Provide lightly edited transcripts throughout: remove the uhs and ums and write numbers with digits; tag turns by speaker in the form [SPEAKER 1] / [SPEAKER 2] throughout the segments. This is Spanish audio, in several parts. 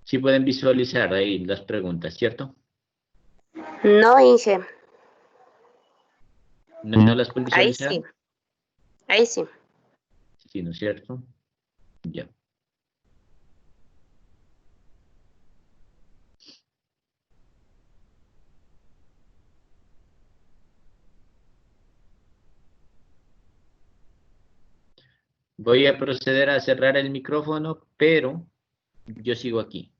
[SPEAKER 1] Sí pueden visualizar ahí las preguntas, ¿cierto?
[SPEAKER 2] No, Inge.
[SPEAKER 1] ¿No las pueden
[SPEAKER 2] Ahí
[SPEAKER 1] visualizar?
[SPEAKER 2] sí. Ahí sí.
[SPEAKER 1] Sí, ¿no es cierto? Ya. Voy a proceder a cerrar el micrófono, pero yo sigo aquí.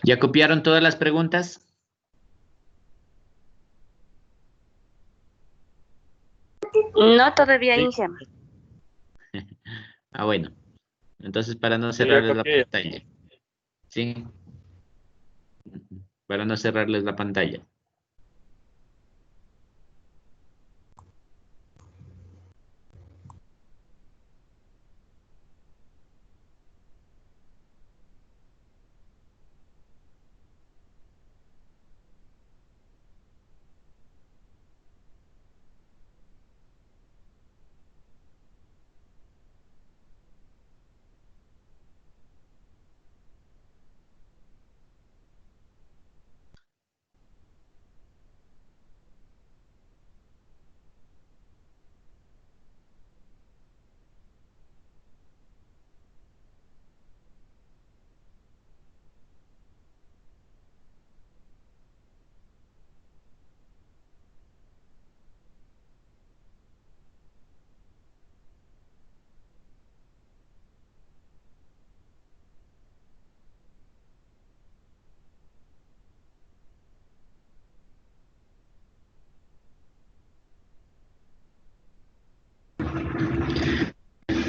[SPEAKER 1] ¿Ya copiaron todas las preguntas?
[SPEAKER 2] No todavía,
[SPEAKER 3] Sí,
[SPEAKER 2] Inge.
[SPEAKER 1] Ah, bueno. Entonces, para no
[SPEAKER 3] yo ya
[SPEAKER 1] cerrarles la
[SPEAKER 3] copié.
[SPEAKER 1] pantalla. ¿Sí? Para no cerrarles la pantalla.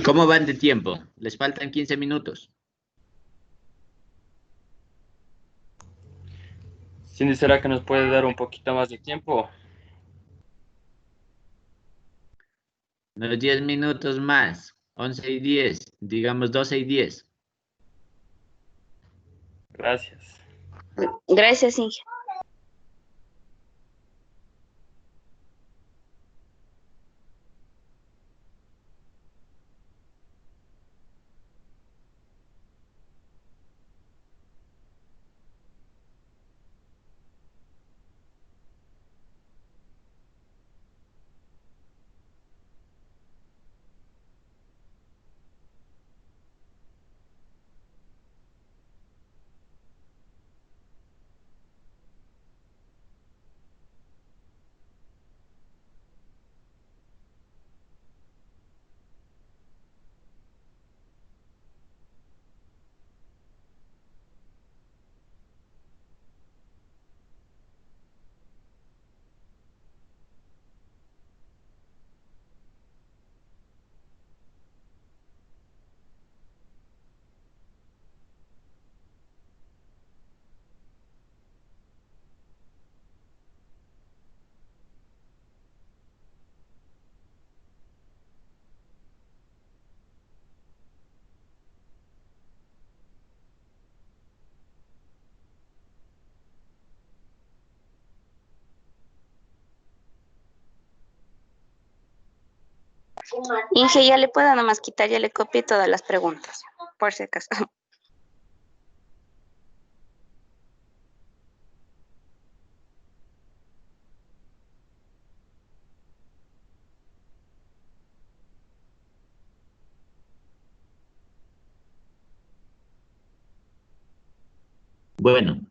[SPEAKER 1] ¿Cómo van de tiempo? Les faltan 15 minutos.
[SPEAKER 3] Cindy, ¿será que nos puede dar un poquito más de tiempo?
[SPEAKER 1] Unos 10 minutos más. 11:10. Digamos 12:10.
[SPEAKER 3] Gracias.
[SPEAKER 2] Gracias, Inge. Inge, ya le puedo nomás quitar, ya le copié todas las preguntas, por si acaso.
[SPEAKER 1] Bueno,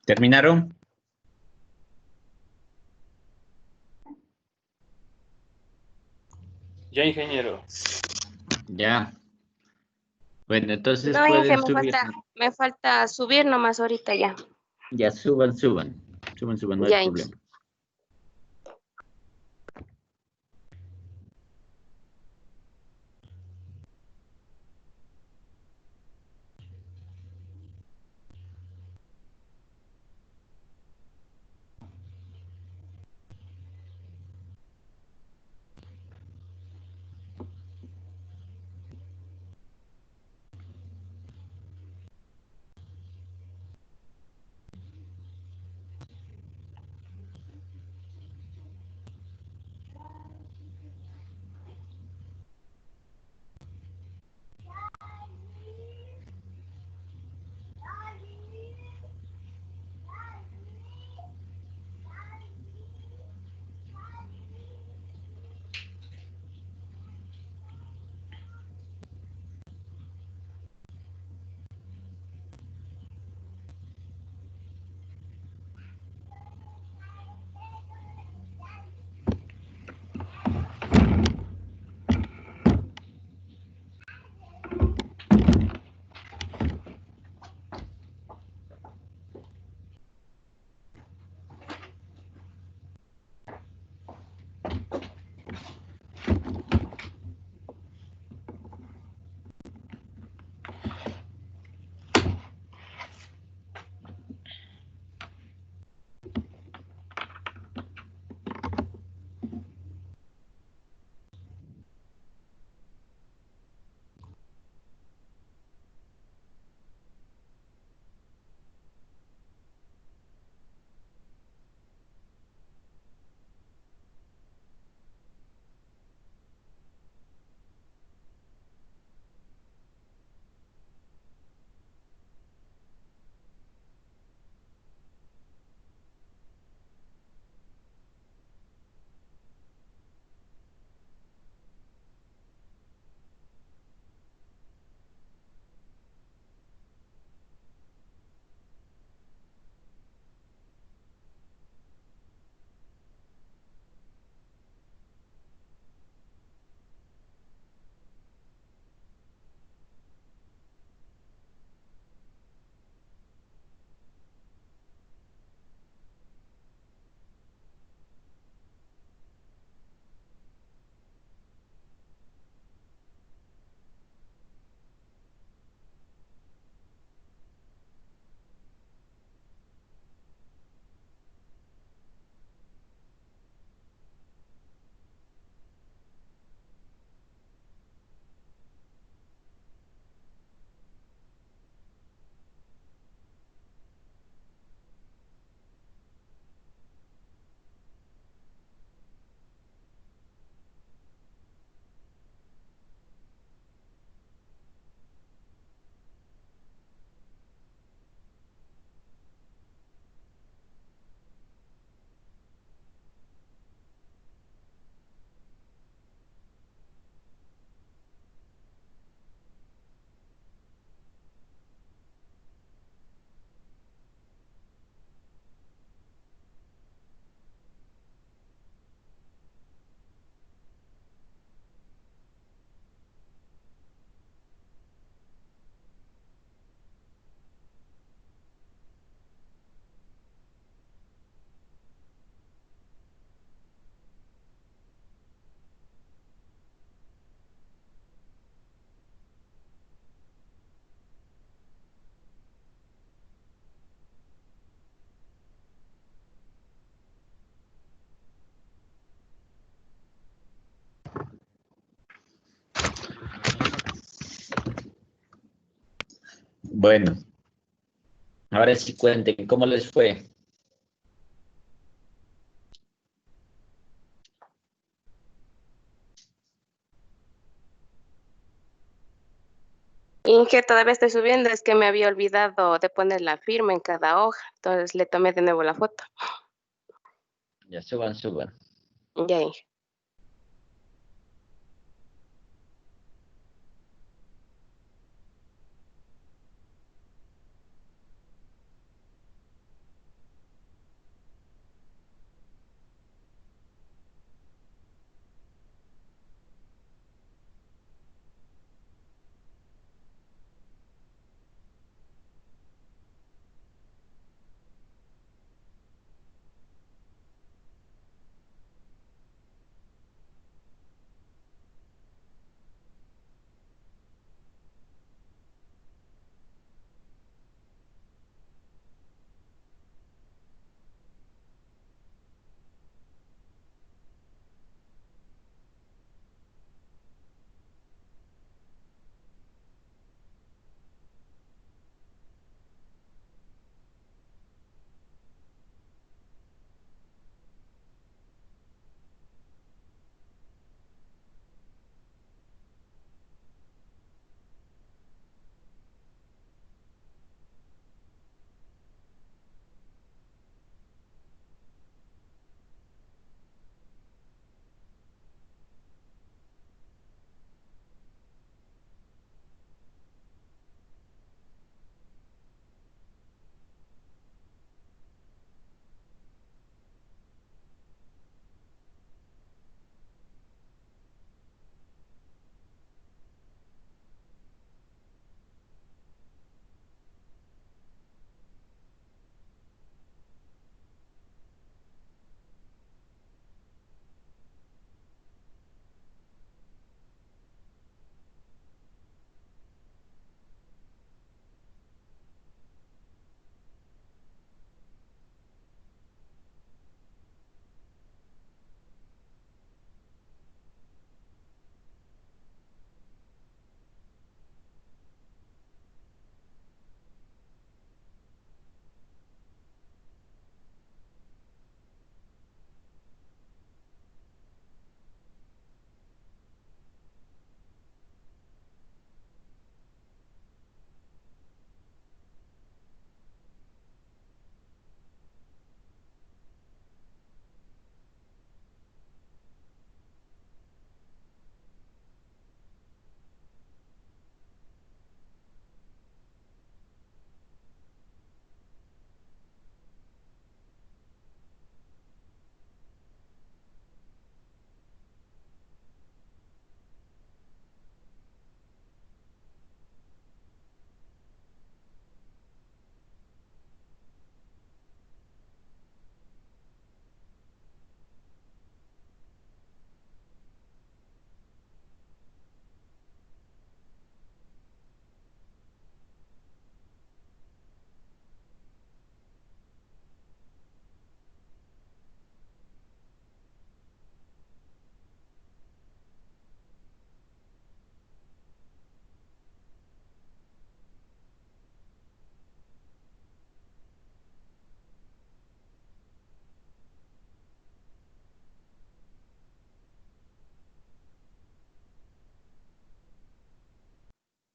[SPEAKER 1] ¿Terminaron?
[SPEAKER 3] Ya, ingeniero.
[SPEAKER 1] Ya. Bueno, entonces
[SPEAKER 2] No, Inge,
[SPEAKER 1] pueden subir.
[SPEAKER 2] me falta subir nomás ahorita ya.
[SPEAKER 1] Ya, suban, suban. Suban, suban, no hay
[SPEAKER 2] Ya, Inge.
[SPEAKER 1] problema. Bueno, ahora sí cuenten cómo les fue.
[SPEAKER 2] Inge, todavía estoy subiendo, es que me había olvidado de poner la firma en cada hoja, entonces le tomé de nuevo la foto.
[SPEAKER 1] Ya, suban, suban.
[SPEAKER 2] Ya, Inge.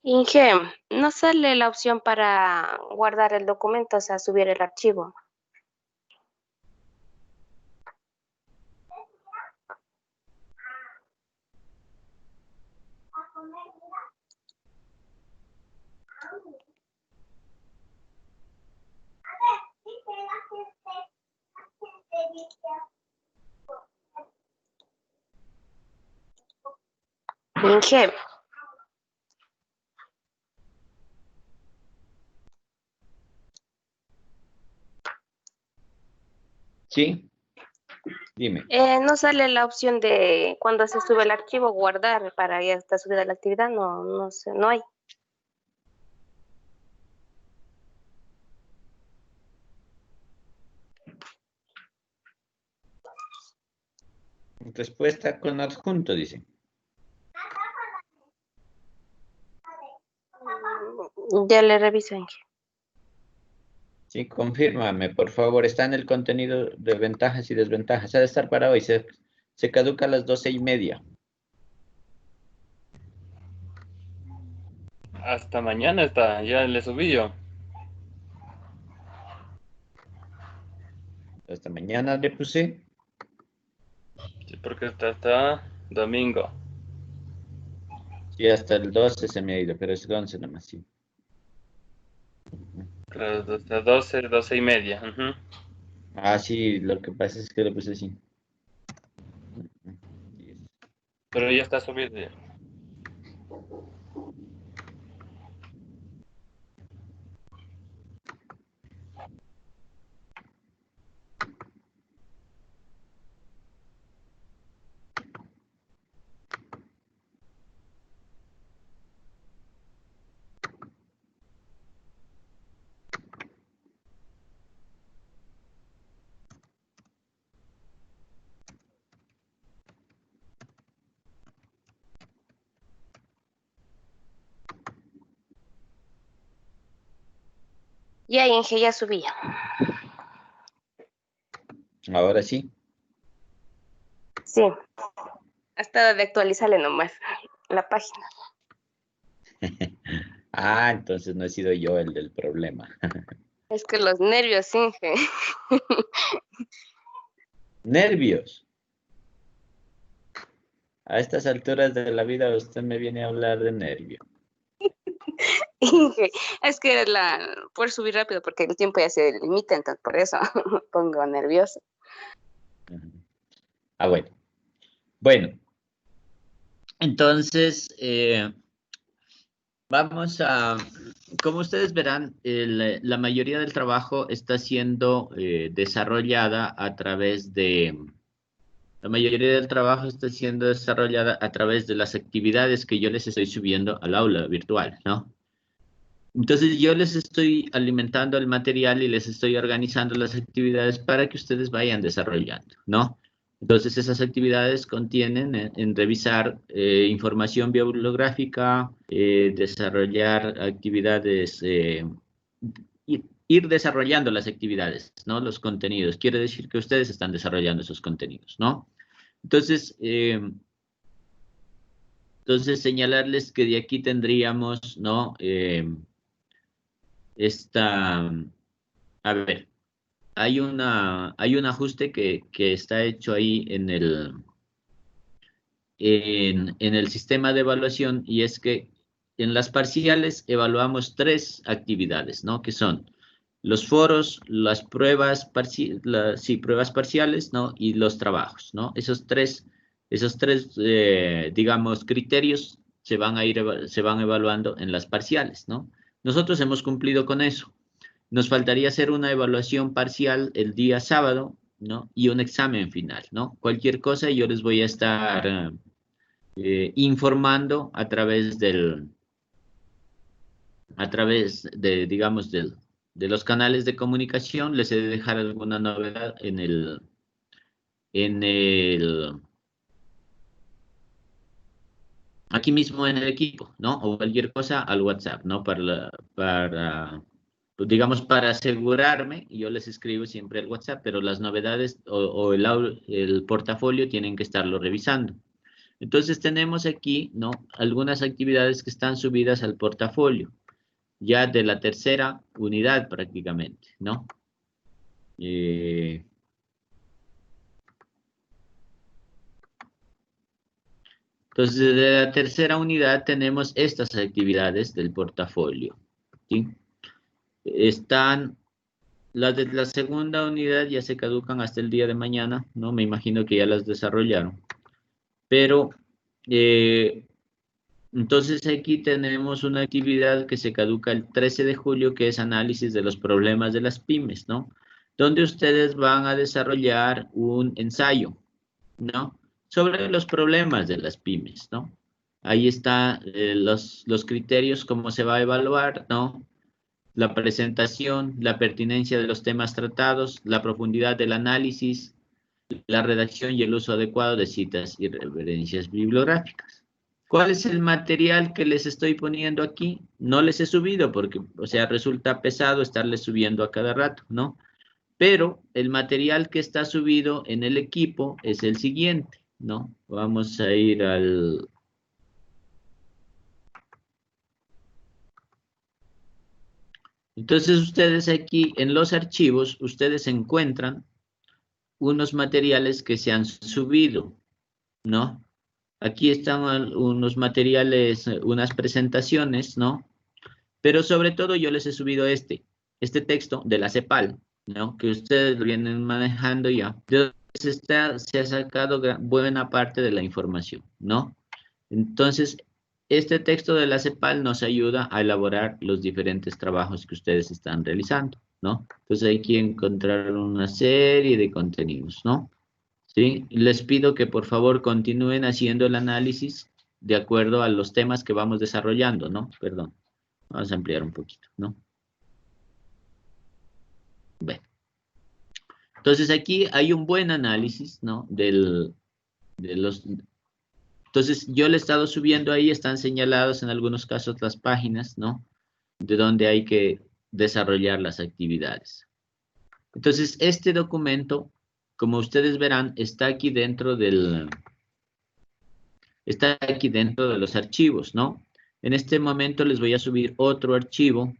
[SPEAKER 2] Inge, no sale la opción para guardar el documento, o sea, subir el archivo. Inge,
[SPEAKER 1] Sí, dime.
[SPEAKER 2] no sale la opción de cuando se sube el archivo, guardar para ya está subida la actividad, no, no sé, no hay.
[SPEAKER 1] Respuesta con adjunto, dice.
[SPEAKER 2] Ya le reviso, Inge.
[SPEAKER 1] Sí, confírmame, por favor. Está en el contenido de ventajas y desventajas. Ha de estar para hoy. Se caduca a las 12:30.
[SPEAKER 3] Hasta mañana está, ya le subí yo.
[SPEAKER 1] Hasta mañana le puse.
[SPEAKER 3] Sí, porque está hasta domingo.
[SPEAKER 1] Sí, hasta el 12 se me ha ido, pero es el 11 nomás, sí.
[SPEAKER 3] Claro, hasta 12, 12:30. Ujú.
[SPEAKER 1] Ah, sí, lo que pasa es que le puse así.
[SPEAKER 3] Pero ya está subido ya.
[SPEAKER 2] Ya, Inge, ya subí.
[SPEAKER 1] Ahora sí.
[SPEAKER 2] Sí, hasta de actualizarle nomás la página.
[SPEAKER 1] Ah, entonces no he sido yo el del problema.
[SPEAKER 2] Es que los nervios, Inge.
[SPEAKER 1] Nervios. A estas alturas de la vida usted me viene a hablar de nervio.
[SPEAKER 2] Inge, es que por subir rápido, porque el tiempo ya se limita, entonces por eso me pongo nerviosa.
[SPEAKER 1] Ujú. Ah, bueno. Bueno, entonces, vamos a, como ustedes verán, la mayoría del trabajo está siendo desarrollada a través de, la mayoría del trabajo está siendo desarrollada a través de las actividades que yo les estoy subiendo al aula virtual, ¿no? Entonces yo les estoy alimentando el material y les estoy organizando las actividades para que ustedes vayan desarrollando, ¿no? Entonces esas actividades contienen en revisar información bibliográfica, desarrollar actividades, ir desarrollando las actividades, ¿no? Los contenidos. Quiere decir que ustedes están desarrollando esos contenidos, ¿no? Entonces, señalarles que de aquí tendríamos, ¿no? Esta, a ver, hay un ajuste que está hecho ahí en el sistema de evaluación, y es que en las parciales evaluamos tres actividades, ¿no? Que son los foros, las pruebas, sí, pruebas parciales, ¿no? Y los trabajos, ¿no? Esos tres, digamos, criterios se van evaluando en las parciales, ¿no? Nosotros hemos cumplido con eso. Nos faltaría hacer una evaluación parcial el día sábado, ¿no? Y un examen final, ¿no? Cualquier cosa yo les voy a estar informando a través de, digamos, de los canales de comunicación. Les he de dejar alguna novedad en el, aquí mismo en el equipo, ¿no? O cualquier cosa al WhatsApp, ¿no? Pues, digamos, para asegurarme, yo les escribo siempre al WhatsApp, pero las novedades o el portafolio tienen que estarlo revisando. Entonces tenemos aquí, ¿no? Algunas actividades que están subidas al portafolio, ya de la tercera unidad prácticamente, ¿no? Entonces, de la tercera unidad tenemos estas actividades del portafolio, ¿sí? Están las de la segunda unidad, ya se caducan hasta el día de mañana, ¿no? Me imagino que ya las desarrollaron. Pero, entonces aquí tenemos una actividad que se caduca el 13 de julio, que es análisis de los problemas de las pymes, ¿no? Donde ustedes van a desarrollar un ensayo, ¿no? Sobre los problemas de las pymes, ¿no? Ahí están los criterios, cómo se va a evaluar, ¿no? La presentación, la pertinencia de los temas tratados, la profundidad del análisis, la redacción y el uso adecuado de citas y referencias bibliográficas. ¿Cuál es el material que les estoy poniendo aquí? No les he subido porque, o sea, resulta pesado estarles subiendo a cada rato, ¿no? Pero el material que está subido en el equipo es el siguiente, ¿no? Vamos a ir al... Entonces ustedes aquí en los archivos, ustedes encuentran unos materiales que se han subido, ¿no? Aquí están unos materiales, unas presentaciones, ¿no? Pero sobre todo yo les he subido este texto de la CEPAL, ¿no? Que ustedes lo vienen manejando ya. De donde se ha sacado buena parte de la información, ¿no? Entonces, este texto de la CEPAL nos ayuda a elaborar los diferentes trabajos que ustedes están realizando, ¿no? Entonces hay que encontrar una serie de contenidos, ¿no? ¿Sí? Les pido que por favor continúen haciendo el análisis de acuerdo a los temas que vamos desarrollando, ¿no? Perdón. Vamos a ampliar un poquito, ¿no? Bueno. Entonces aquí hay un buen análisis, ¿no? Entonces yo le he estado subiendo ahí, están señalados en algunos casos las páginas, ¿no? De donde hay que desarrollar las actividades. Entonces este documento, como ustedes verán, está aquí dentro de los archivos, ¿no? En este momento les voy a subir otro archivo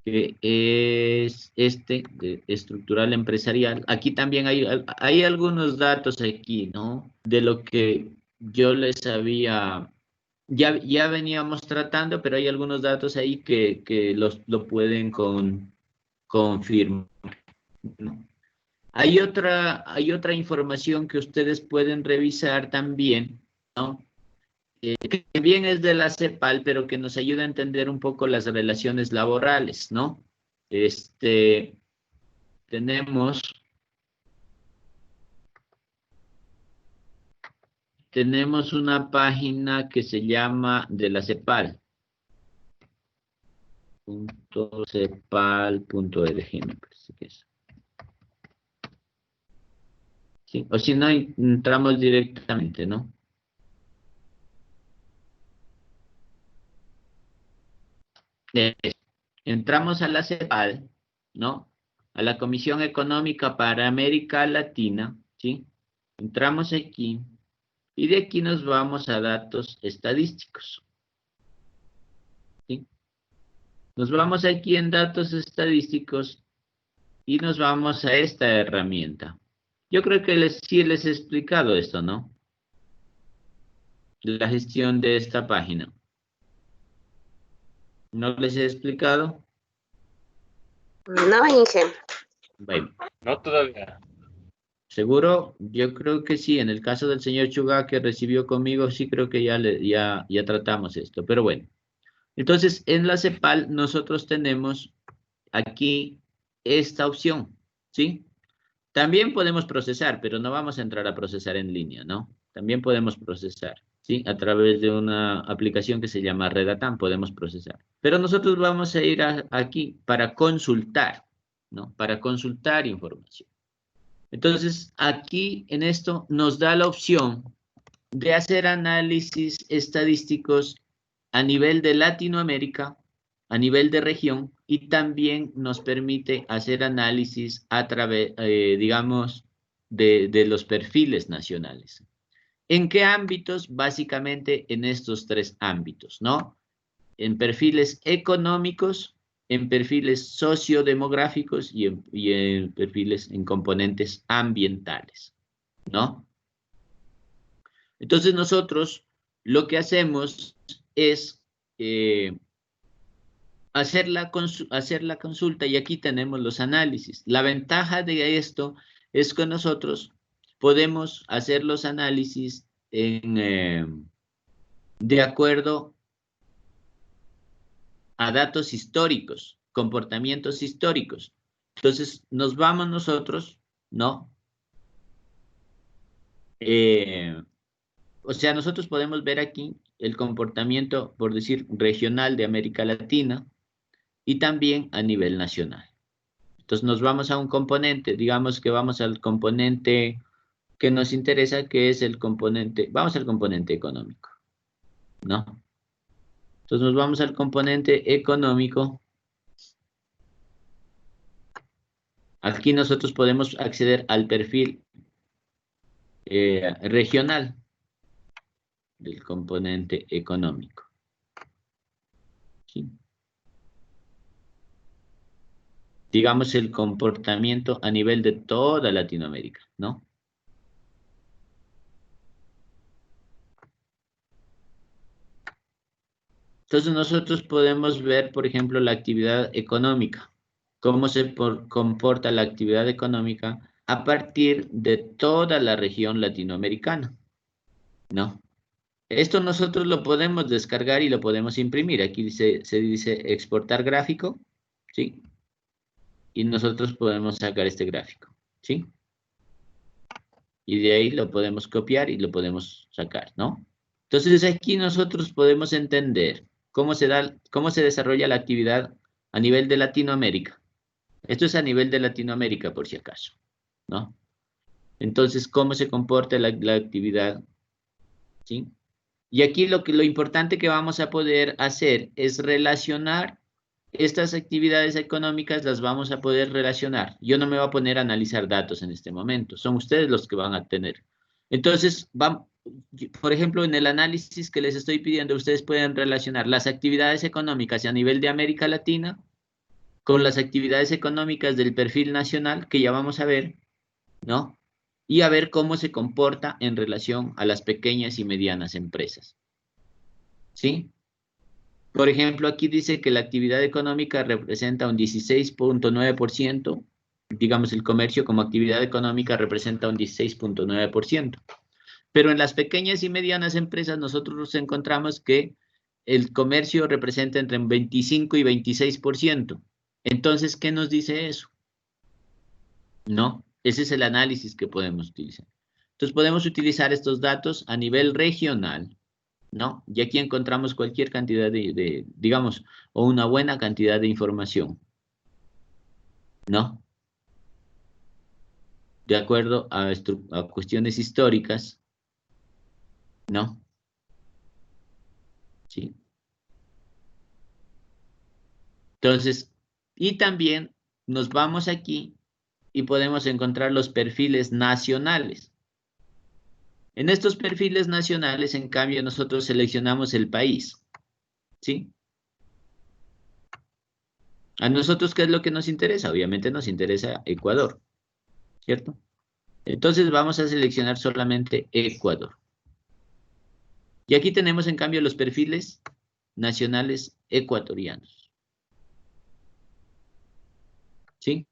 [SPEAKER 1] que es este, de estructural empresarial. Aquí también hay algunos datos aquí, ¿no? De lo que yo les había, ya veníamos tratando, pero hay algunos datos ahí que lo pueden confirmar, ¿no? Hay otra información que ustedes pueden revisar también, ¿no? Que también es de la CEPAL, pero que nos ayuda a entender un poco las relaciones laborales, ¿no? Tenemos una página que se llama de la CEPAL, .cepal.org, me parece que es. Sí, o si no, entramos directamente, ¿no? Entramos a la CEPAL, ¿no? A la Comisión Económica para América Latina, ¿sí? Entramos aquí y de aquí nos vamos a datos estadísticos, ¿sí? Nos vamos aquí en datos estadísticos y nos vamos a esta herramienta. Yo creo que sí les he explicado esto, ¿no? La gestión de esta página. ¿No les he explicado?
[SPEAKER 2] No, Inge.
[SPEAKER 1] Bueno.
[SPEAKER 3] No todavía.
[SPEAKER 1] ¿Seguro? Yo creo que sí. En el caso del señor Chuga que recibió conmigo, sí creo que ya tratamos esto. Pero bueno. Entonces, en la CEPAL nosotros tenemos aquí esta opción, ¿sí? También podemos procesar, pero no vamos a entrar a procesar en línea, ¿no? También podemos procesar, ¿sí? A través de una aplicación que se llama Redatam podemos procesar. Pero nosotros vamos a ir aquí para consultar, ¿no? Para consultar información. Entonces, aquí en esto nos da la opción de hacer análisis estadísticos a nivel de Latinoamérica, a nivel de región, y también nos permite hacer análisis a través, digamos, de los perfiles nacionales. ¿En qué ámbitos? Básicamente en estos tres ámbitos, ¿no? En perfiles económicos, en perfiles sociodemográficos y en perfiles en componentes ambientales, ¿no? Entonces nosotros lo que hacemos es hacer la consulta y aquí tenemos los análisis. La ventaja de esto es que nosotros podemos hacer los análisis de acuerdo a datos históricos, comportamientos históricos. Entonces nos vamos nosotros, ¿no? O sea, nosotros podemos ver aquí el comportamiento, por decir, regional de América Latina y también a nivel nacional. Entonces nos vamos a un componente, digamos que vamos al componente que nos interesa, que es el componente, vamos al componente económico, ¿no? Entonces nos vamos al componente económico. Aquí nosotros podemos acceder al perfil regional del componente económico. ¿Sí? Digamos el comportamiento a nivel de toda Latinoamérica, ¿no? Entonces nosotros podemos ver, por ejemplo, la actividad económica, cómo se comporta la actividad económica a partir de toda la región latinoamericana, ¿no? Esto nosotros lo podemos descargar y lo podemos imprimir. Aquí se dice exportar gráfico, ¿sí? Y nosotros podemos sacar este gráfico, ¿sí? Y de ahí lo podemos copiar y lo podemos sacar, ¿no? Entonces aquí nosotros podemos entender cómo se desarrolla la actividad a nivel de Latinoamérica. Esto es a nivel de Latinoamérica, por si acaso, ¿no? Entonces, cómo se comporta la actividad, ¿sí? Y aquí lo importante que vamos a poder hacer es relacionar estas actividades económicas, las vamos a poder relacionar. Yo no me voy a poner a analizar datos en este momento, son ustedes los que van a tener. Entonces, por ejemplo, en el análisis que les estoy pidiendo, ustedes pueden relacionar las actividades económicas a nivel de América Latina con las actividades económicas del perfil nacional, que ya vamos a ver, ¿no? Y a ver cómo se comporta en relación a las pequeñas y medianas empresas. ¿Sí? Por ejemplo, aquí dice que la actividad económica representa un 16.9%, digamos el comercio como actividad económica representa un 16.9%. Pero en las pequeñas y medianas empresas nosotros nos encontramos que el comercio representa entre un 25 y 26%. Entonces, ¿qué nos dice eso? No, ese es el análisis que podemos utilizar. Entonces, podemos utilizar estos datos a nivel regional, ¿no? Y aquí encontramos cualquier cantidad digamos, o una buena cantidad de información, ¿no? De acuerdo a cuestiones históricas, ¿no? Sí. Entonces, y también nos vamos aquí y podemos encontrar los perfiles nacionales. En estos perfiles nacionales, en cambio, nosotros seleccionamos el país, ¿sí? ¿A nosotros qué es lo que nos interesa? Obviamente nos interesa Ecuador, ¿cierto? Entonces vamos a seleccionar solamente Ecuador. Y aquí tenemos, en cambio, los perfiles nacionales ecuatorianos. ¿Sí?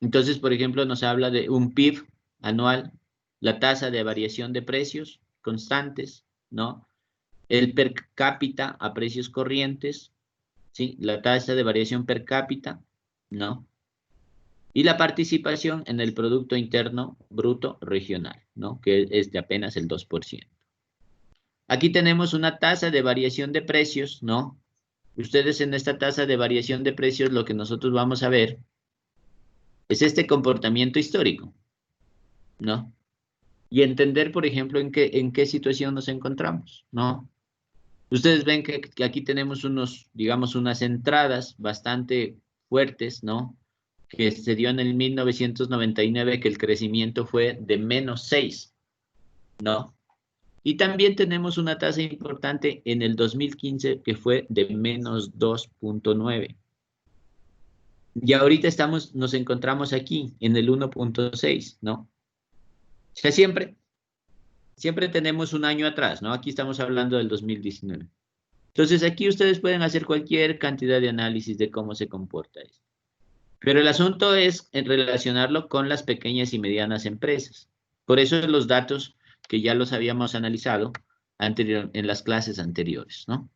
[SPEAKER 1] Entonces, por ejemplo, nos habla de un PIB anual, la tasa de variación de precios constantes, ¿no? El per cápita a precios corrientes, ¿sí? La tasa de variación per cápita, ¿no? Y la participación en el Producto Interno Bruto Regional, ¿no? Que es de apenas el 2%. Aquí tenemos una tasa de variación de precios, ¿no? Ustedes en esta tasa de variación de precios lo que nosotros vamos a ver es este comportamiento histórico, ¿no? Y entender, por ejemplo, en qué situación nos encontramos, ¿no? Ustedes ven que aquí tenemos digamos, unas entradas bastante fuertes, ¿no? que se dio en el 1999, que el crecimiento fue de -6, ¿no? Y también tenemos una tasa importante en el 2015 que fue de -2.9. Y ahorita nos encontramos aquí en el 1.6, ¿no? O sea, siempre tenemos un año atrás, ¿no? Aquí estamos hablando del 2019. Entonces aquí ustedes pueden hacer cualquier cantidad de análisis de cómo se comporta esto. Pero el asunto es en relacionarlo con las pequeñas y medianas empresas. Por eso los datos que ya los habíamos analizado en las clases anteriores, ¿no?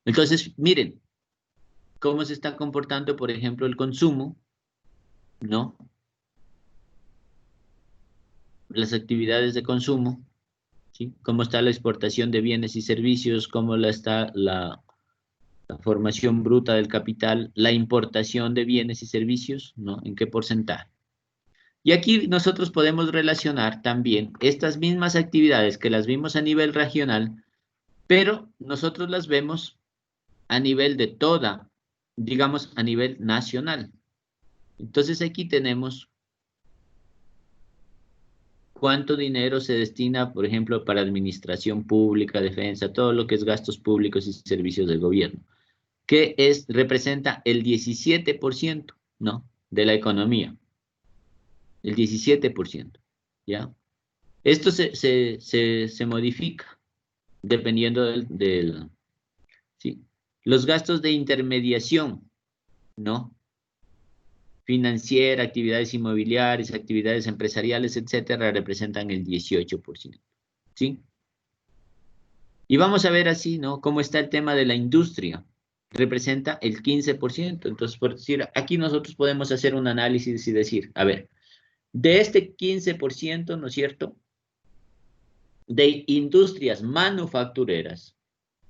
[SPEAKER 1] Entonces, miren cómo se está comportando, por ejemplo, el consumo, ¿no? Las actividades de consumo, ¿sí? Cómo está la exportación de bienes y servicios, cómo está la formación bruta del capital, la importación de bienes y servicios, ¿no? ¿En qué porcentaje? Y aquí nosotros podemos relacionar también estas mismas actividades que las vimos a nivel regional, pero nosotros las vemos a nivel de toda, digamos, a nivel nacional. Entonces aquí tenemos cuánto dinero se destina, por ejemplo, para administración pública, defensa, todo lo que es gastos públicos y servicios del gobierno, que representa el 17%, ¿no? De la economía. El 17%, ¿ya? Esto se modifica dependiendo ¿sí? Los gastos de intermediación, ¿no? Financiera, actividades inmobiliarias, actividades empresariales, etcétera, representan el 18%, ¿sí? Y vamos a ver así, ¿no? Cómo está el tema de la industria. Representa el 15%. Entonces, por decir, aquí nosotros podemos hacer un análisis y decir, a ver, de este 15%, ¿no es cierto?, de industrias manufactureras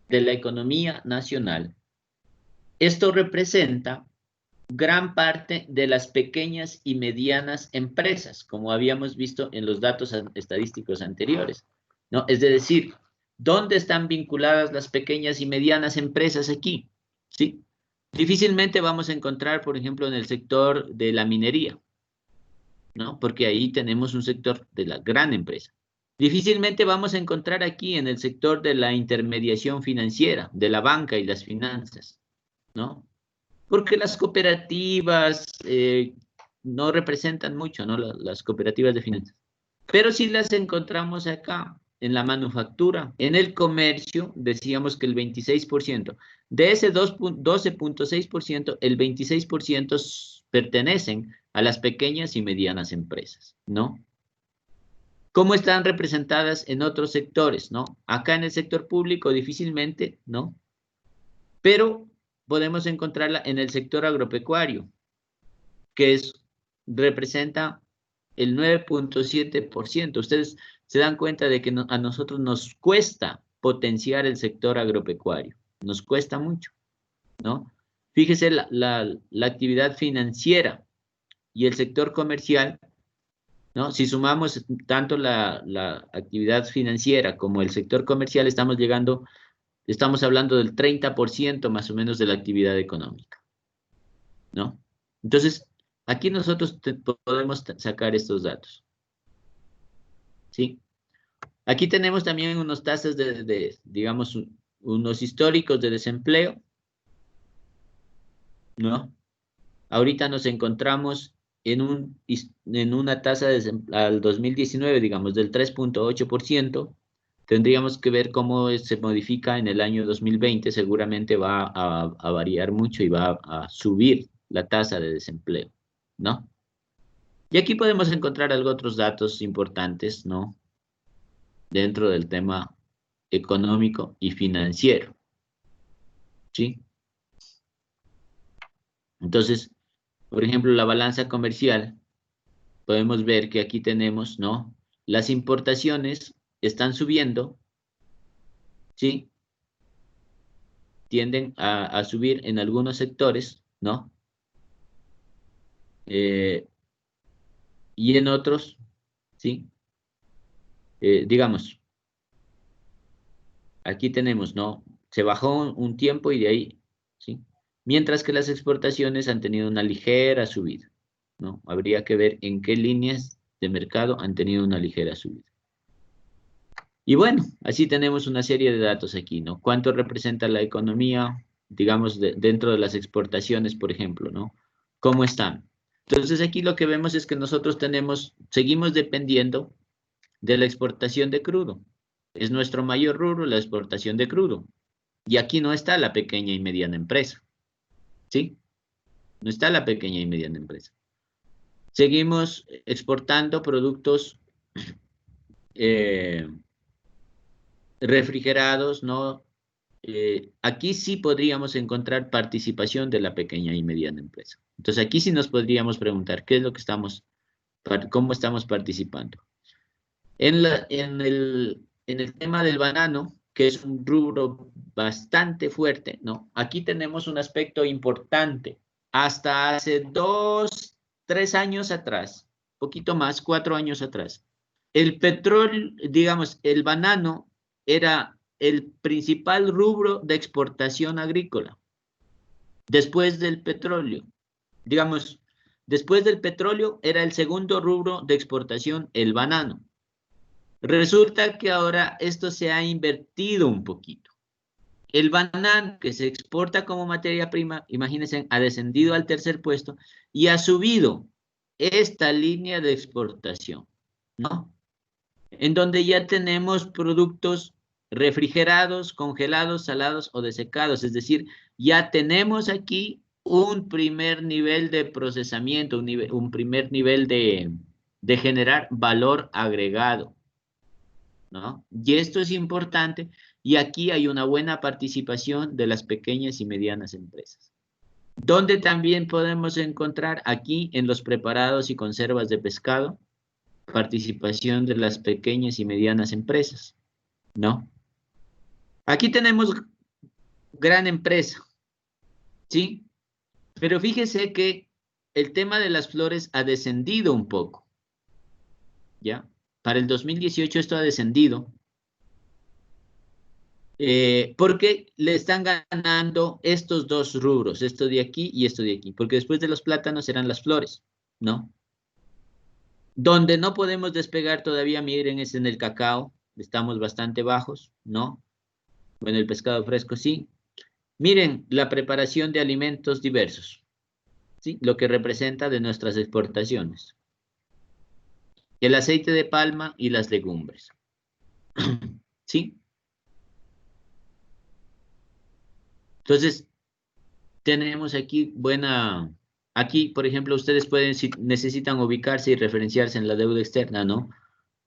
[SPEAKER 1] de la economía nacional, esto representa gran parte de las pequeñas y medianas empresas, como habíamos visto en los datos estadísticos anteriores, ¿no? Es decir, ¿dónde están vinculadas las pequeñas y medianas empresas aquí? ¿Sí? Difícilmente vamos a encontrar, por ejemplo, en el sector de la minería, ¿no? Porque ahí tenemos un sector de la gran empresa. Difícilmente vamos a encontrar aquí en el sector de la intermediación financiera, de la banca y las finanzas, ¿no? Porque las cooperativas no representan mucho, ¿no? Las cooperativas de finanzas. Pero sí las encontramos acá, en la manufactura, en el comercio, decíamos que el 26%. De ese 12.6%, el 26% pertenecen a las pequeñas y medianas empresas, ¿no? ¿Cómo están representadas en otros sectores, no? Acá en el sector público difícilmente, ¿no? Pero podemos encontrarla en el sector agropecuario, que representa el 9.7%. Ustedes se dan cuenta de que a nosotros nos cuesta potenciar el sector agropecuario, nos cuesta mucho, ¿no? Fíjese la actividad financiera y el sector comercial, ¿no? Si sumamos tanto la actividad financiera como el sector comercial, estamos hablando del 30% más o menos de la actividad económica, ¿no? Entonces, aquí nosotros podemos sacar estos datos, ¿sí? Aquí tenemos también unas tasas digamos, unos históricos de desempleo, ¿no? Ahorita nos encontramos en una tasa al 2019, digamos, del 3.8%. Tendríamos que ver cómo se modifica en el año 2020. Seguramente va a variar mucho y va a subir la tasa de desempleo, ¿no? Y aquí podemos encontrar otros datos importantes, ¿no? Dentro del tema económico y financiero, ¿sí? Entonces, por ejemplo, la balanza comercial, podemos ver que aquí tenemos, ¿no? Las importaciones están subiendo, ¿sí? Tienden a subir en algunos sectores, ¿no? Y en otros, ¿sí? Digamos, aquí tenemos, ¿no? Se bajó un tiempo y de ahí, ¿sí? mientras que las exportaciones han tenido una ligera subida, ¿no? Habría que ver en qué líneas de mercado han tenido una ligera subida. Y bueno, así tenemos una serie de datos aquí, ¿no? ¿Cuánto representa la economía, digamos, dentro de las exportaciones, por ejemplo, ¿no? ¿Cómo están? Entonces aquí lo que vemos es que nosotros seguimos dependiendo de la exportación de crudo. Es nuestro mayor rubro la exportación de crudo. Y aquí no está la pequeña y mediana empresa, ¿sí? No está la pequeña y mediana empresa. Seguimos exportando productos refrigerados, ¿no? Aquí sí podríamos encontrar participación de la pequeña y mediana empresa. Entonces aquí sí nos podríamos preguntar qué es lo que cómo estamos participando. En el tema del banano, que es un rubro bastante fuerte, ¿no? Aquí tenemos un aspecto importante. Hasta hace 2, 3 años atrás, poquito más, 4 años atrás, el petróleo, digamos, el banano era el principal rubro de exportación agrícola. Después del petróleo, digamos, después del petróleo era el segundo rubro de exportación el banano. Resulta que ahora esto se ha invertido un poquito. El banano que se exporta como materia prima, imagínense, ha descendido al tercer puesto y ha subido esta línea de exportación, ¿no? En donde ya tenemos productos refrigerados, congelados, salados o desecados, es decir, ya tenemos aquí un primer nivel de procesamiento, un primer nivel de generar valor agregado, ¿no? Y esto es importante y aquí hay una buena participación de las pequeñas y medianas empresas. ¿Dónde también podemos encontrar? Aquí en los preparados y conservas de pescado, participación de las pequeñas y medianas empresas, ¿no? Aquí tenemos gran empresa, ¿sí? Pero fíjese que el tema de las flores ha descendido un poco, ¿ya? Para el 2018 esto ha descendido, porque le están ganando estos dos rubros, esto de aquí y esto de aquí, porque después de los plátanos serán las flores, ¿no? Donde no podemos despegar todavía, miren, es en el cacao, estamos bastante bajos, ¿no? Bueno, el pescado fresco sí. Miren, la preparación de alimentos diversos, ¿sí? Lo que representa de nuestras exportaciones. El aceite de palma y las legumbres, ¿sí? Entonces, tenemos aquí aquí, por ejemplo, ustedes pueden, si necesitan ubicarse y referenciarse en la deuda externa, ¿no?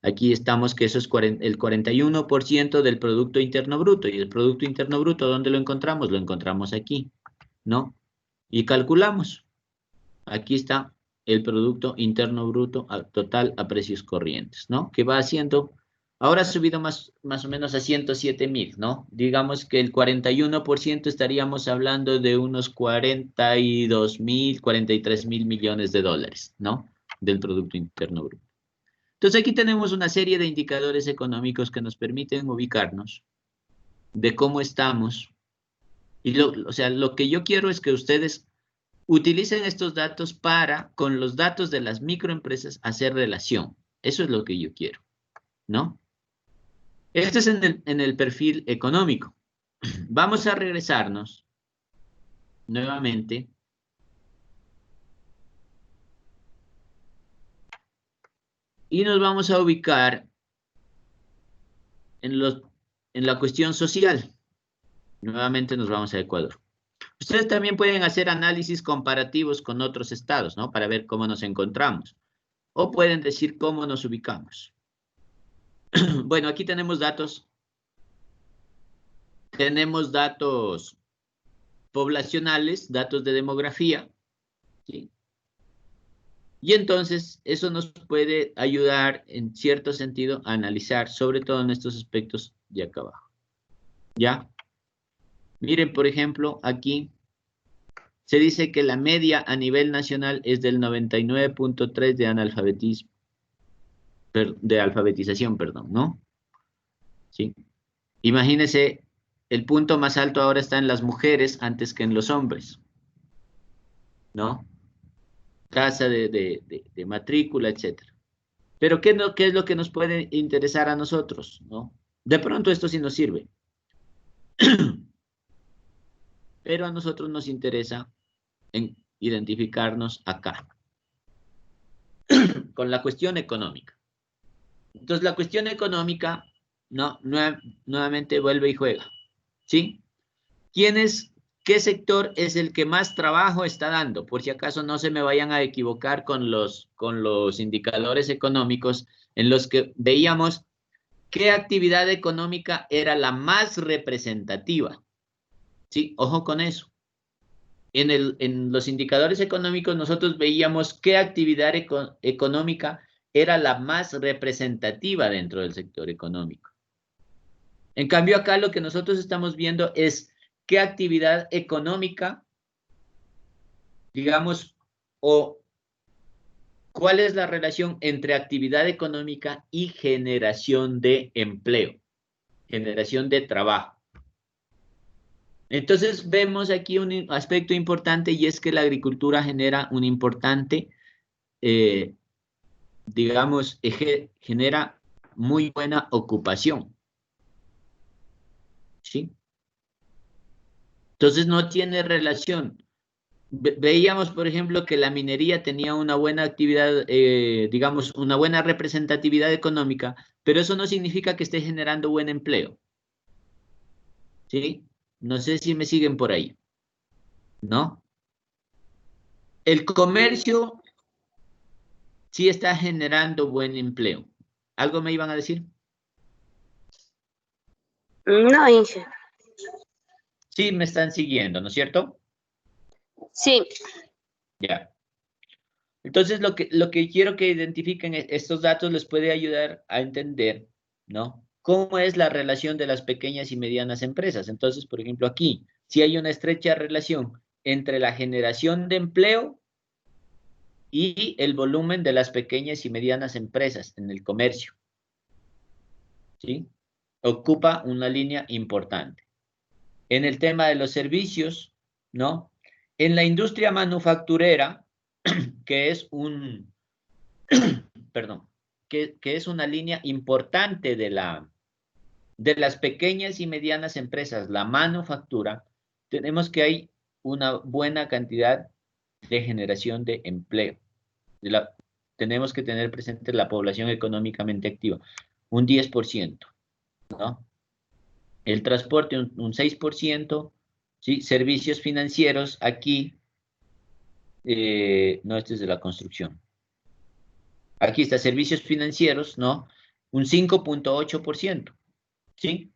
[SPEAKER 1] Aquí estamos que eso es el 41% del Producto Interno Bruto. ¿Y el Producto Interno Bruto dónde lo encontramos? Lo encontramos aquí, ¿no? Y calculamos. Aquí está el Producto Interno Bruto total a precios corrientes, ¿no? Que va haciendo, ahora ha subido más o menos a 107.000, ¿no? Digamos que el 41% estaríamos hablando de unos 42.000, 43.000 millones de dólares, ¿no? Del Producto Interno Bruto. Entonces aquí tenemos una serie de indicadores económicos que nos permiten ubicarnos de cómo estamos. Y o sea, lo que yo quiero es que ustedes utilicen estos datos para, con los datos de las microempresas, hacer relación. Eso es lo que yo quiero, ¿no? Este es en el perfil económico. Vamos a regresarnos nuevamente y nos vamos a ubicar en la cuestión social. Nuevamente nos vamos a Ecuador. Ustedes también pueden hacer análisis comparativos con otros estados, ¿no? Para ver cómo nos encontramos. O pueden decir cómo nos ubicamos. Bueno, aquí tenemos datos. Tenemos datos poblacionales, datos de demografía, ¿sí? Y entonces eso nos puede ayudar en cierto sentido a analizar, sobre todo en estos aspectos de acá abajo. ¿Ya? Miren, por ejemplo, aquí se dice que la media a nivel nacional es del 99.3 de analfabetismo, de alfabetización, perdón, ¿no? ¿Sí? Imagínense, el punto más alto ahora está en las mujeres antes que en los hombres, ¿no? Tasa de matrícula, etcétera. Pero ¿qué es lo que nos puede interesar a nosotros, ¿no? De pronto esto sí nos sirve. Pero a nosotros nos interesa en identificarnos acá, con la cuestión económica. Entonces, la cuestión económica, no, nuevamente vuelve y juega, ¿sí? ¿Qué sector es el que más trabajo está dando? Por si acaso no se me vayan a equivocar con los indicadores económicos en los que veíamos qué actividad económica era la más representativa, ¿sí? Ojo con eso. En los indicadores económicos nosotros veíamos qué actividad económica era la más representativa dentro del sector económico. En cambio, acá lo que nosotros estamos viendo es qué actividad económica, digamos, o cuál es la relación entre actividad económica y generación de empleo, generación de trabajo. Entonces vemos aquí un aspecto importante y es que la agricultura genera un importante, digamos, genera muy buena ocupación, ¿sí? Entonces no tiene relación. Veíamos, por ejemplo, que la minería tenía una buena actividad, digamos, una buena representatividad económica, pero eso no significa que esté generando buen empleo, ¿sí? No sé si me siguen por ahí, ¿no? El comercio sí está generando buen empleo. ¿Algo me iban a decir?
[SPEAKER 2] No, Inge.
[SPEAKER 1] Sí, me están siguiendo, ¿no es cierto?
[SPEAKER 2] Sí.
[SPEAKER 1] Ya. Entonces, lo que quiero que identifiquen estos datos les puede ayudar a entender, ¿no? ¿Cómo es la relación de las pequeñas y medianas empresas? Entonces, por ejemplo, aquí, si hay una estrecha relación entre la generación de empleo y el volumen de las pequeñas y medianas empresas en el comercio, ¿sí? Ocupa una línea importante. En el tema de los servicios, ¿no? En la industria manufacturera, que es perdón, que es una línea importante de las pequeñas y medianas empresas, la manufactura, tenemos que hay una buena cantidad de generación de empleo. Tenemos que tener presente la población económicamente activa, un 10%, ¿no? El transporte un 6%, ¿sí? Servicios financieros aquí, no, este es de la construcción. Aquí está, servicios financieros, ¿no? Un 5,8%, ¿sí?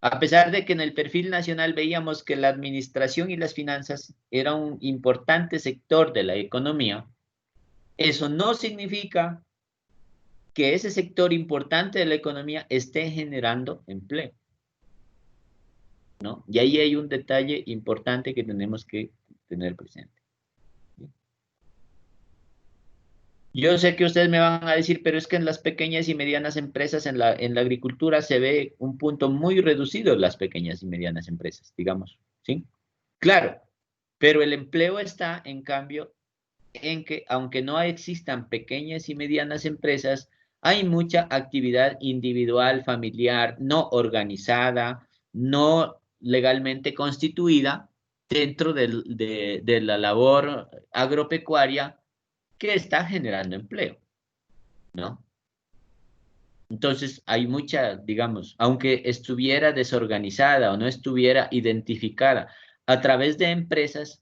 [SPEAKER 1] A pesar de que en el perfil nacional veíamos que la administración y las finanzas era un importante sector de la economía, eso no significa que ese sector importante de la economía esté generando empleo, ¿no? Y ahí hay un detalle importante que tenemos que tener presente. Yo sé que ustedes me van a decir, pero es que en las pequeñas y medianas empresas, en la agricultura, se ve un punto muy reducido en las pequeñas y medianas empresas, digamos, ¿sí? Claro, pero el empleo está, en cambio, en que aunque no existan pequeñas y medianas empresas, hay mucha actividad individual, familiar, no organizada, no legalmente constituida dentro de la labor agropecuaria que está generando empleo, ¿no? Entonces, hay mucha, digamos, aunque estuviera desorganizada o no estuviera identificada a través de empresas,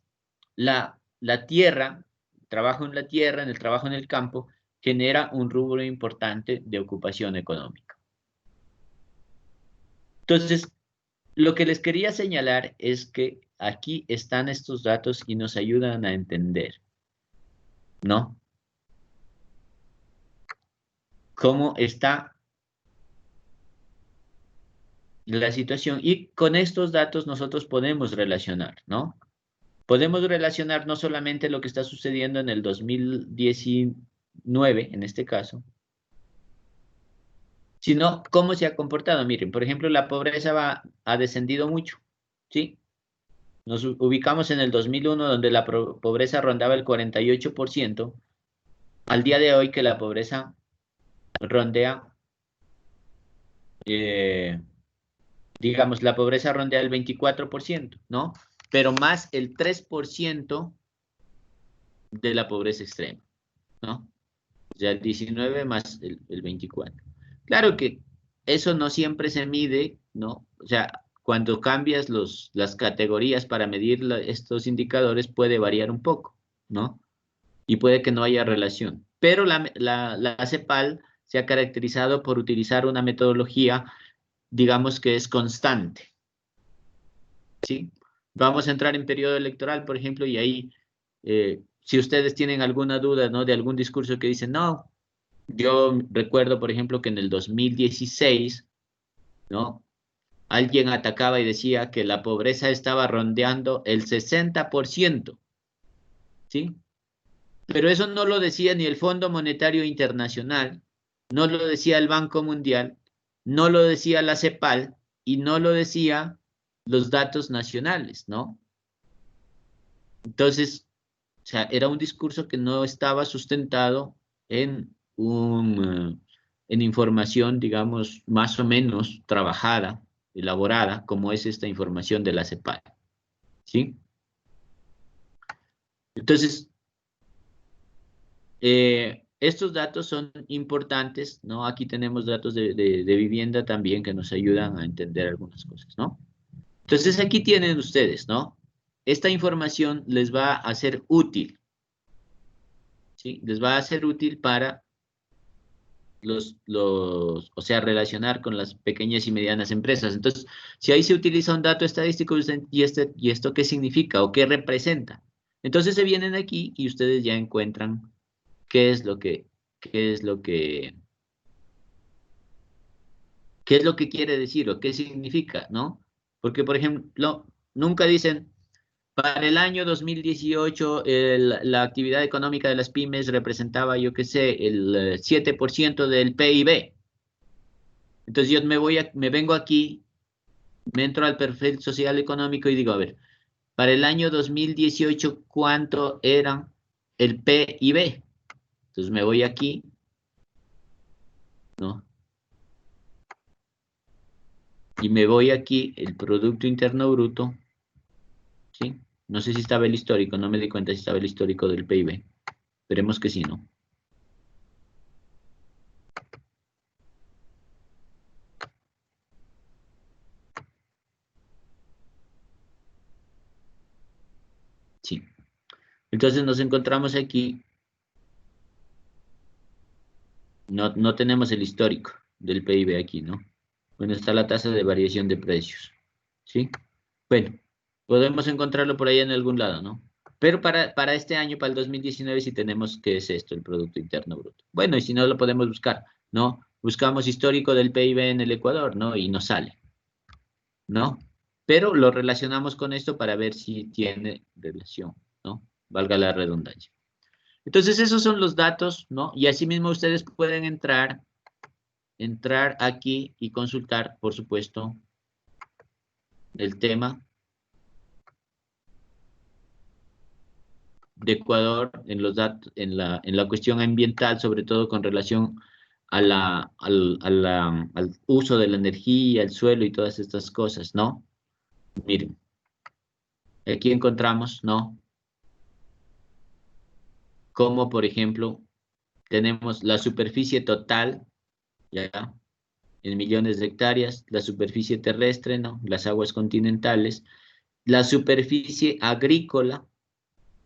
[SPEAKER 1] la tierra, trabajo en la tierra, en el trabajo en el campo, genera un rubro importante de ocupación económica. Entonces, lo que les quería señalar es que aquí están estos datos y nos ayudan a entender, ¿no? Cómo está la situación y con estos datos nosotros podemos relacionar, ¿no? Podemos relacionar no solamente lo que está sucediendo en el 2019, en este caso, sino cómo se ha comportado. Miren, por ejemplo, la pobreza ha descendido mucho, ¿sí? Nos ubicamos en el 2001, donde la pobreza rondaba el 48%, al día de hoy que la pobreza rondea, digamos, la pobreza rondea el 24%, ¿no? Pero más el 3% de la pobreza extrema, ¿no? O sea, el 19 más el 24. Claro que eso no siempre se mide, ¿no? O sea, cuando cambias las categorías para medir estos indicadores puede variar un poco, ¿no? Y puede que no haya relación. Pero la CEPAL se ha caracterizado por utilizar una metodología, digamos que es constante, ¿sí? Vamos a entrar en periodo electoral, por ejemplo, y ahí, si ustedes tienen alguna duda, ¿no? De algún discurso que dicen, no, yo recuerdo, por ejemplo, que en el 2016, ¿no? Alguien atacaba y decía que la pobreza estaba rondeando el 60%, ¿sí? Pero eso no lo decía ni el Fondo Monetario Internacional, no lo decía el Banco Mundial, no lo decía la CEPAL y no lo decía los datos nacionales, ¿no? Entonces, o sea, era un discurso que no estaba sustentado en información, digamos, más o menos trabajada, elaborada, como es esta información de la CEPAL, ¿sí? Entonces, estos datos son importantes, ¿no? Aquí tenemos datos de vivienda también que nos ayudan a entender algunas cosas, ¿no? Entonces, aquí tienen ustedes, ¿no? Esta información les va a ser útil, ¿sí? Les va a ser útil para o sea, relacionar con las pequeñas y medianas empresas. Entonces, si ahí se utiliza un dato estadístico, ¿y esto qué significa o qué representa? Entonces se vienen aquí y ustedes ya encuentran qué es lo que, qué es lo que, qué es lo que quiere decir o qué significa, ¿no? Porque, por ejemplo, nunca dicen, para el año 2018, la actividad económica de las pymes representaba, yo qué sé, el 7% del PIB. Entonces yo me vengo aquí, me entro al perfil social económico y digo, a ver, para el año 2018, ¿cuánto era el PIB? Entonces me voy aquí, ¿no? Y me voy aquí, el Producto Interno Bruto, ¿sí? No sé si estaba el histórico, no me di cuenta si estaba el histórico del PIB. Esperemos que sí, ¿no? Sí. Entonces nos encontramos aquí, no tenemos el histórico del PIB aquí, ¿no? Bueno, está la tasa de variación de precios, ¿sí? Bueno, podemos encontrarlo por ahí en algún lado, ¿no? Pero para este año, para el 2019, sí tenemos qué es esto, el Producto Interno Bruto. Bueno, y si no lo podemos buscar, ¿no? Buscamos histórico del PIB en el Ecuador, ¿no? Y nos sale, ¿no? Pero lo relacionamos con esto para ver si tiene relación, ¿no? Valga la redundancia. Entonces, esos son los datos, ¿no? Y asimismo ustedes pueden entrar aquí y consultar, por supuesto, el tema de Ecuador en los datos, en la cuestión ambiental, sobre todo con relación al uso de la energía, el suelo y todas estas cosas, ¿no? Miren, aquí encontramos, ¿no? Como, por ejemplo, tenemos la superficie total, ¿ya? En millones de hectáreas, la superficie terrestre, ¿no? Las aguas continentales, la superficie agrícola,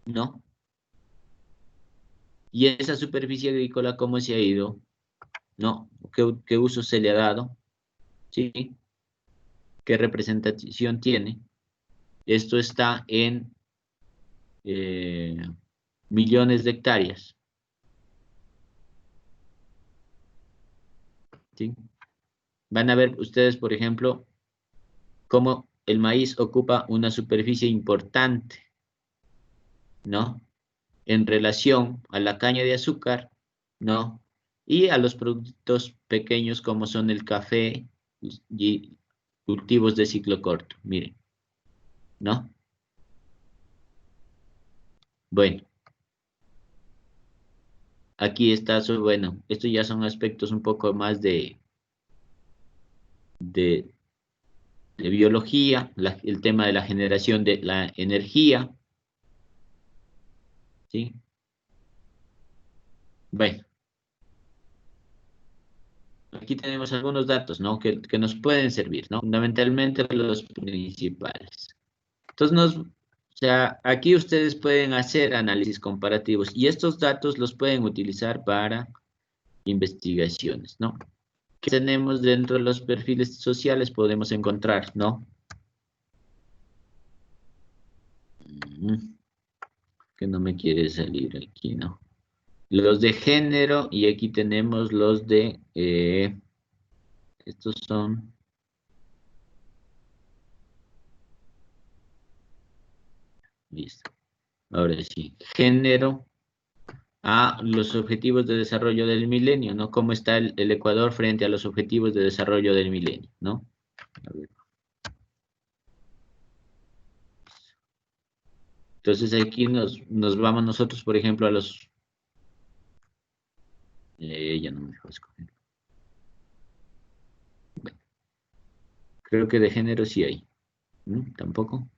[SPEAKER 1] ¿no? Y esa superficie agrícola, ¿cómo se ha ido? ¿No? ¿Qué uso se le ha dado? ¿Sí? ¿Qué representación tiene? Esto está en eh, millones de hectáreas, ¿sí? Van a ver ustedes, por ejemplo, cómo el maíz ocupa una superficie importante, ¿no? En relación a la caña de azúcar, ¿no? Y a los productos pequeños como son el café y cultivos de ciclo corto, miren, ¿no? Bueno, aquí está, bueno, estos ya son aspectos un poco más de biología, el tema de la generación de la energía, ¿sí? Bueno, aquí tenemos algunos datos, ¿no? Que nos pueden servir, ¿no? Fundamentalmente los principales. Entonces, o sea, aquí ustedes pueden hacer análisis comparativos y estos datos los pueden utilizar para investigaciones, ¿no? ¿Qué tenemos dentro de los perfiles sociales? Podemos encontrar, ¿no? Que no me quiere salir aquí, ¿no? Los de género y aquí tenemos los de, estos son, listo, ahora sí, género a los objetivos de desarrollo del milenio, ¿no? ¿Cómo está el Ecuador frente a los objetivos de desarrollo del milenio, ¿no? A ver. Entonces aquí nos vamos nosotros, por ejemplo, a los, ya no me dejó escoger. Bueno, creo que de género sí hay, ¿no? Tampoco.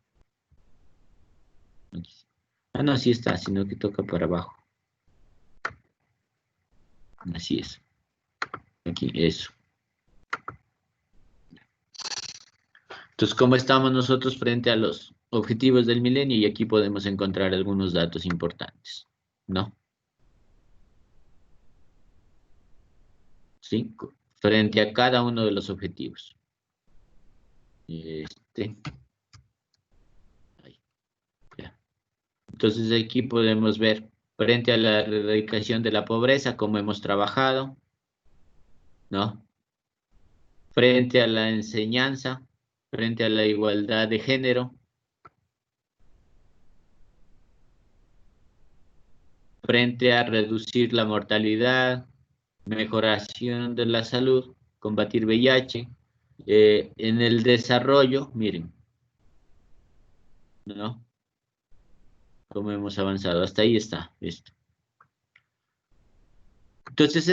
[SPEAKER 1] Aquí sí. Ah, no, sí está, sino que toca para abajo. Así es. Aquí, eso. Entonces, ¿cómo estamos nosotros frente a los objetivos del milenio? Y aquí podemos encontrar algunos datos importantes, ¿no? ¿Sí? Frente a cada uno de los objetivos. Ahí, ya. Entonces, aquí podemos ver frente a la erradicación de la pobreza, cómo hemos trabajado, ¿no? Frente a la enseñanza, frente a la igualdad de género, frente a reducir la mortalidad, mejoración de la salud, combatir VIH, en el desarrollo, miren, ¿no? Cómo hemos avanzado, hasta ahí está, listo. Entonces,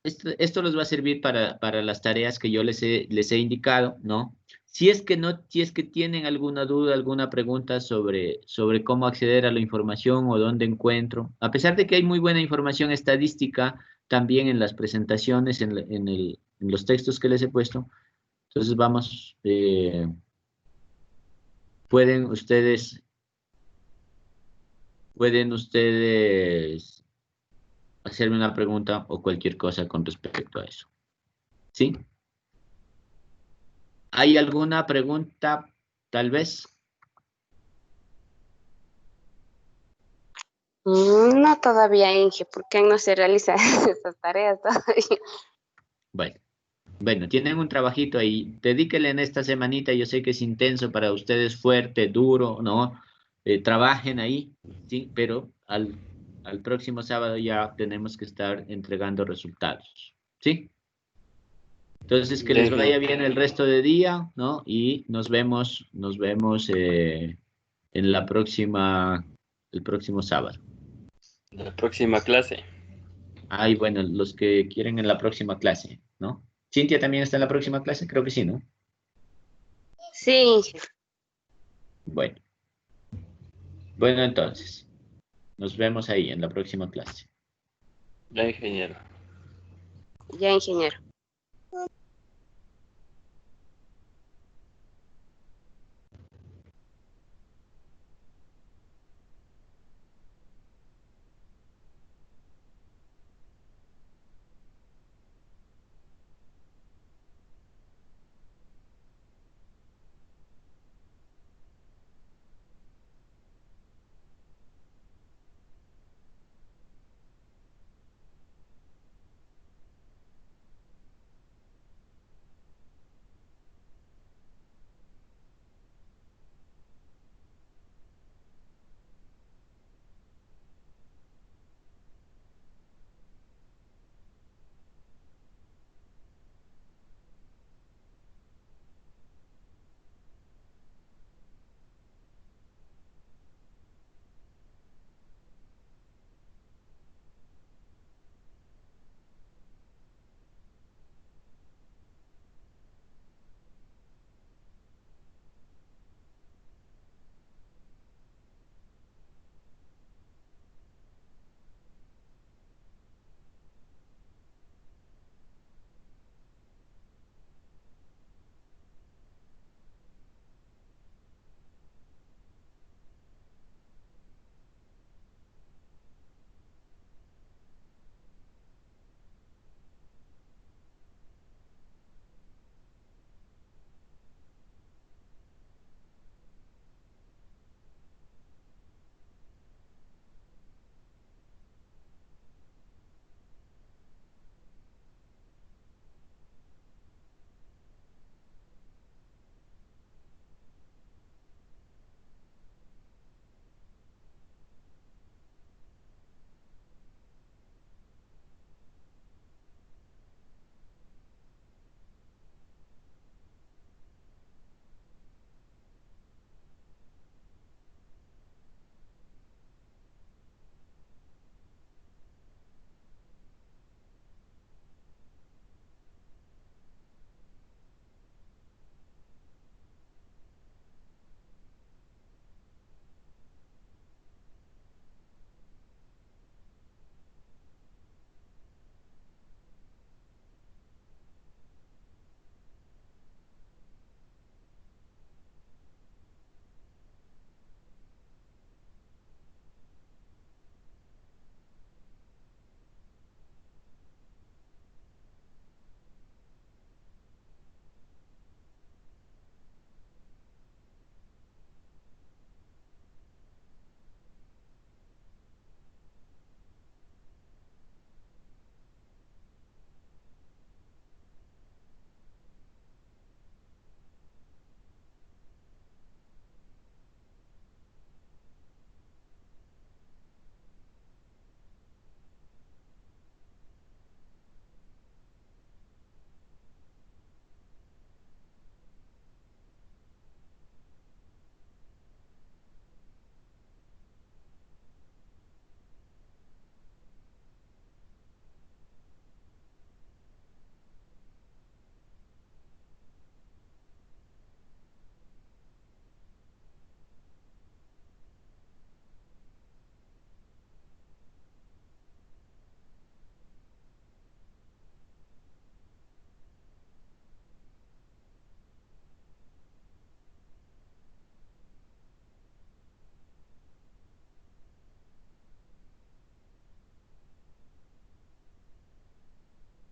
[SPEAKER 1] esto les va a servir para las tareas que yo les he indicado, ¿no? Si es que tienen alguna duda, alguna pregunta sobre cómo acceder a la información o dónde encuentro, a pesar de que hay muy buena información estadística también en las presentaciones, en los textos que les he puesto, entonces vamos, pueden ustedes hacerme una pregunta o cualquier cosa con respecto a eso, ¿sí? ¿Hay alguna pregunta, tal vez?
[SPEAKER 2] No todavía, Inge, porque no se realizan esas tareas todavía.
[SPEAKER 1] Bueno, tienen un trabajito ahí, dedíquenle en esta semanita, yo sé que es intenso para ustedes, fuerte, duro, ¿no? Trabajen ahí, sí, pero al próximo sábado ya tenemos que estar entregando resultados, ¿sí? Entonces, que
[SPEAKER 3] Ya,
[SPEAKER 1] les vaya
[SPEAKER 3] ingeniero.
[SPEAKER 1] bien el resto de día, ¿no? Y nos vemos en el próximo sábado.
[SPEAKER 3] La próxima clase.
[SPEAKER 1] Ay, bueno, los que quieren en la próxima clase, ¿no? ¿Cintia también está en la próxima clase? Creo que sí, ¿no?
[SPEAKER 2] Sí, Inge.
[SPEAKER 1] Bueno, bueno, entonces, nos vemos ahí en la próxima clase.
[SPEAKER 3] Ya, ingeniero.
[SPEAKER 2] Ya, ingeniero.